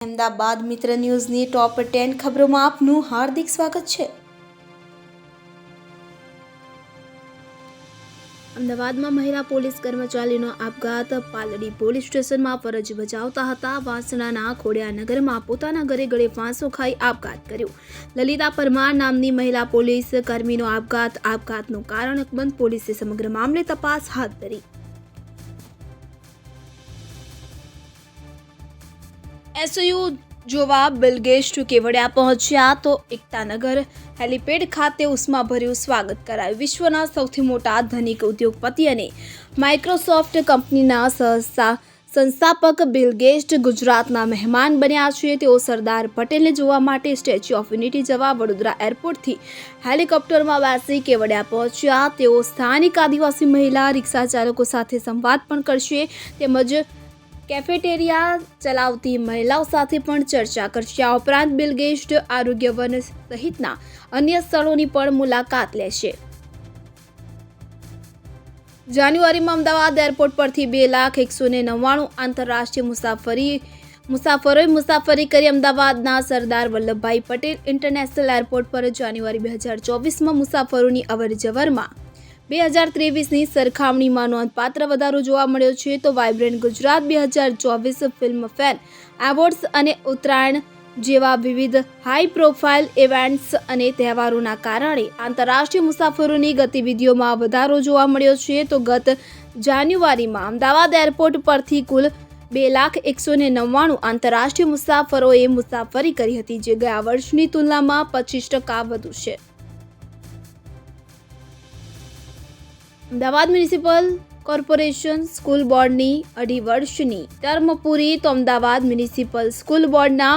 અમદાવાદ મિત્ર ન્યૂઝની ટોપ 10 ખબરોમાં આપનું હાર્દિક સ્વાગત છે। અમદાવાદમાં મહિલા પોલીસ કર્મચારીનો આપઘાત। પાલડી પોલીસ સ્ટેશનમાં ફરજ બજાવતા હતા વાસણાના ખોડિયાનગરમાં પોતાના ઘરે ગળે ફાંસો ખાઈ આપઘાત કર્યો। લલિતા પરમાર નામની મહિલા પોલીસ કર્મીનો આપઘાત। આપઘાતનું કારણ અકબંધ પોલીસે સમગ્ર મામલે તપાસ હાથ ધરી। એસયુ જોવા બિલગેસ્ટ કેવડિયા પહોંચ્યા તો એકતાનગર હેલીપેડ ખાતે ઉષ્માભર્યું સ્વાગત કરાયું। વિશ્વના સૌથી મોટા ધનિક ઉદ્યોગપતિ અને માઇક્રોસોફ્ટ કંપનીના સંસ્થાપક બિલગેસ્ટ ગુજરાતના મહેમાન બન્યા છે। તેઓ સરદાર પટેલને જોવા માટે સ્ટેચ્યુ ઓફ યુનિટી જવા વડોદરા એરપોર્ટથી હેલિકોપ્ટરમાં બેસી કેવડિયા પહોંચ્યા। તેઓ સ્થાનિક આદિવાસી મહિલા રિક્ષા ચાલકો સાથે સંવાદ પણ કરશે તેમજ કેફેટેરિયા ચલાવતી મહિલાઓ સાથે પણ ચર્ચા કરશે। આ ઉપરાંત બિલગેસ્ટ આરોગ્ય વન સહિતના અન્ય સ્થળોની પણ મુલાકાત લેશે। જાન્યુઆરીમાં અમદાવાદ એરપોર્ટ પરથી 2,199 આંતરરાષ્ટ્રીય મુસાફરોએ મુસાફરી કરી। અમદાવાદના સરદાર વલ્લભભાઈ પટેલ ઇન્ટરનેશનલ એરપોર્ટ પર જાન્યુઆરી 2024માં મુસાફરોની અવરજવરમાં 2023ની સરખામણીમાં નોંધપાત્ર વધારો જોવા મળ્યો છે। તો વાઇબ્રન્ટ ગુજરાત 2024 ફિલ્મફેર એવોર્ડ્સ અને ઉત્તરાયણ જેવા વિવિધ હાઈ પ્રોફાઇલ ઇવેન્ટ્સ અને તહેવારોના કારણે આંતરરાષ્ટ્રીય મુસાફરોની ગતિવિધિઓમાં વધારો જોવા મળ્યો છે। તો ગત જાન્યુઆરીમાં અમદાવાદ એરપોર્ટ પરથી કુલ 2,199 આંતરરાષ્ટ્રીય મુસાફરોએ મુસાફરી કરી હતી, જે ગયા વર્ષની તુલનામાં 25% વધુ છે। અમદાવાદ મ્યુનિસિપલ કોર્પોરેશન સ્કૂલ બોર્ડની 2.5 વર્ષની ટર્મ પૂરી। તો અમદાવાદ મ્યુનિસિપલ સ્કૂલ બોર્ડના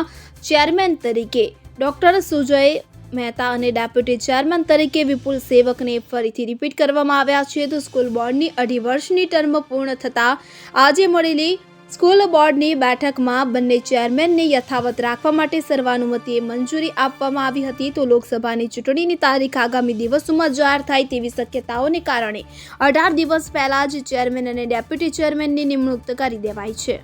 ચેરમેન તરીકે ડોક્ટર સુજય મહેતા અને ડેપ્યુટી ચેરમેન તરીકે વિપુલ સેવકને ફરીથી રિપીટ કરવામાં આવ્યા છે। તો સ્કૂલ બોર્ડની 2.5 વર્ષની ટર્મ પૂર્ણ થતાં આજે મળેલી સ્કૂલ બોર્ડની બેઠકમાં બંને ચેરમેનને યથાવત રાખવા માટે સર્વાનુમતિએ મંજૂરી આપવામાં આવી હતી। તો લોકસભાની ચૂંટણીની તારીખ આગામી દિવસોમાં જાહેર થાય તેવી શક્યતાઓને કારણે 18 દિવસ પહેલા જ ચેરમેન અને ડેપ્યુટી ચેરમેનની નિમણૂક કરી દેવાઈ છે।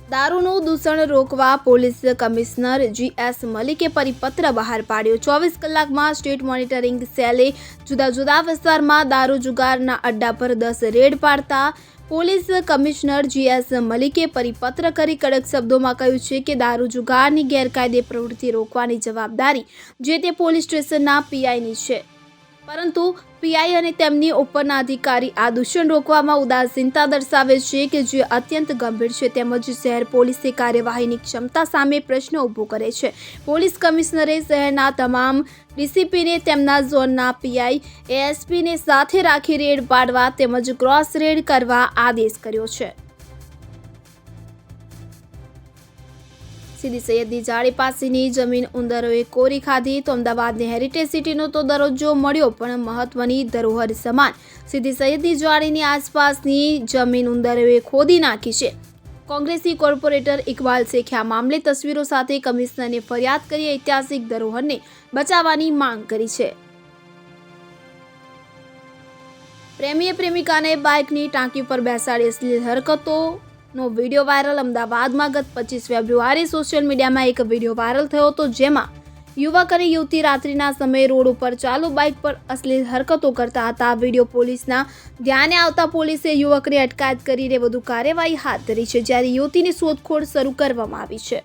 દારૂનું દૂષણ રોકવા પોલીસ કમિશનર GS મલિકે પરિપત્ર બહાર પાડ્યો। 24 કલાકમાં સ્ટેટ મોનિટરિંગ સેલે જુદા જુદા વિસ્તારમાં દારૂ જુગારના અડ્ડા પર 10 રેડ પાડતા પોલીસ કમિશનર GS મલિકે પરિપત્ર કરી કડક શબ્દોમાં કહ્યું છે કે દારૂ જુગારની ગેરકાયદે પ્રવૃત્તિ રોકવાની જવાબદારી જે તે પોલીસ સ્ટેશનના PIની છે, પરંતુ PI અને તેમની ઉપરના અધિકારી આ દૂષણ રોકવામાં ઉદાસીનતા દર્શાવે છે કે જે અત્યંત ગંભીર છે તેમજ શહેર પોલીસે કાર્યવાહીની ક્ષમતા સામે પ્રશ્ન ઊભો કરે છે। પોલીસ કમિશનરે શહેરના તમામ DCPને તેમના ઝોનના PI ASPને સાથે રાખી રેડ પાડવા તેમજ ક્રોસ રેડ કરવા આદેશ કર્યો છે। સીદી સૈયદની જાળી પાસેની જમીન ઉંદરોએ કોરી ખાધી। તો અમદાવાદને હેરિટેજ સિટીનો તો દરજ્જો મળ્યો, પણ મહત્વની ધરોહર સમાન સીદી સૈયદની જાળીની આસપાસની જમીન ઉંદરોએ ખોદી નાખી છે। કોંગ્રેસી કોર્પોરેટર ઇકબાલ શેખે આ મામલે તસવીરો સાથે કમિશનરને ફરિયાદ કરી ઐતિહાસિક ધરોહરને બચાવવાની માંગ કરી છે। પ્રેમીએ પ્રેમિકાને બાઇકની ટાંકી પર બેસાડી અશ્લીલ હરકતોનો વિડીયો વાયરલ। અમદાવાદમાં ગત 25 ફેબ્રુઆરીએ સોશિયલ મીડિયામાં એક વિડીયો વાયરલ થયો હતો, જેમાં યુવક અને યુવતી રાત્રિના સમયે રોડ ઉપર ચાલુ બાઇક પર અશ્લીલ હરકતો કરતા હતા। આ વિડીયો પોલીસના ધ્યાને આવતા પોલીસે યુવકની અટકાયત કરીને વધુ કાર્યવાહી હાથ ધરી છે, જ્યારે યુવતીની શોધખોળ શરૂ કરવામાં આવી છે।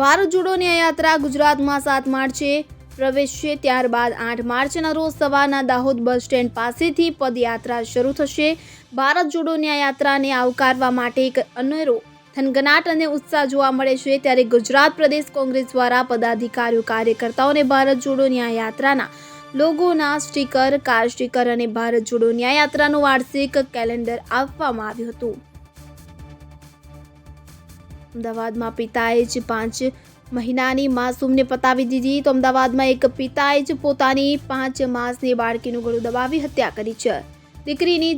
ભારત જોડો ન્યાયયાત્રા ગુજરાતમાં 7 માર્ચે પ્રવેશશે, ત્યારબાદ 8 માર્ચના રોજ સવારના દાહોદ બસ સ્ટેન્ડ પાસેથી પદયાત્રા શરૂ થશે। ભારત જોડો ન્યાયયાત્રાને આવકારવા માટે એક અનેરો થનગનાટ અને ઉત્સાહ જોવા મળે છે, ત્યારે ગુજરાત પ્રદેશ કોંગ્રેસ દ્વારા પદાધિકારીઓ કાર્યકર્તાઓને ભારત જોડો ન્યાયયાત્રાના લોગોના સ્ટીકર, કાર સ્ટીકર અને ભારત જોડો ન્યાયયાત્રાનું વાર્ષિક કેલેન્ડર આપવામાં આવ્યું હતું। અમદાવાદમાં પિતાએ જ 5 મહિનાની માસૂમને પતાવી દીધી। તો અમદાવાદમાં એક પિતાએ જ પોતાની 5 માસની બાળકીનું ગળું દબાવી હત્યા કરી છે। દીકરાની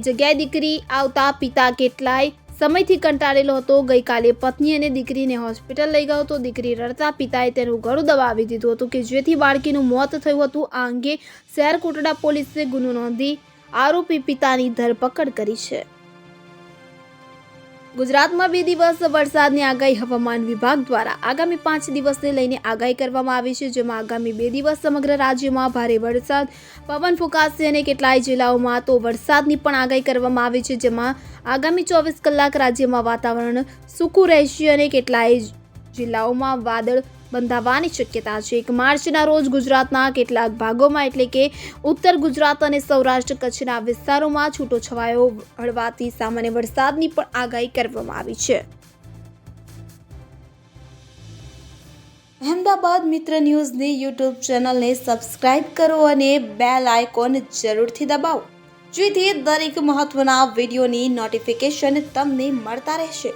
જગ્યાએ દીકરી આવતા પિતા કેટલાય સમયથી કંટાળેલો હતો। ગઈકાલે પત્ની અને દીકરીને હોસ્પિટલ લઈ ગયો તો દીકરી રડતા પિતાએ તેનું ગળું દબાવી દીધું હતું કે જેથી બાળકીનું મોત થયું હતું। આ અંગે શહેર કોટડા પોલીસે ગુનો નોંધી આરોપી પિતાની ધરપકડ કરી છે. ગુજરાતમાં 2 દિવસ વરસાદની આગાહી હવામાન વિભાગ દ્વારા આગામી 5 દિવસને લઈને આગાહી કરવામાં આવી છે, જેમાં આગામી 2 દિવસ સમગ્ર રાજ્યમાં ભારે વરસાદ, પવન ફૂંકાશે અને કેટલાય જિલ્લાઓમાં તો વરસાદની પણ આગાહી કરવામાં આવી છે, જેમાં આગામી 24 કલાક રાજ્યમાં વાતાવરણ સૂકું રહેશે અને કેટલાય જિલ્લાઓમાં વાદળ બંધાવાની શક્યતા છે. 1 માર્ચના રોજ ગુજરાતના કેટલાક ભાગોમાં એટલે કે ઉત્તર ગુજરાત અને સૌરાષ્ટ્ર કચ્છના વિસ્તારોમાં છૂટોછવાયો હળવાથી સામાન્ય વરસાદની પણ આગાહી કરવામાં આવી છે. અહેમદાબાદ મિત્ર ન્યૂઝની યુટ્યુબ ચેનલને સબસ્ક્રાઇબ કરો અને બેલ આઇકોન જરૂરથી દબાવો, જેથી દરેક મહત્વના વિડીયોની નોટિફિકેશન તમને મળતા રહેશે.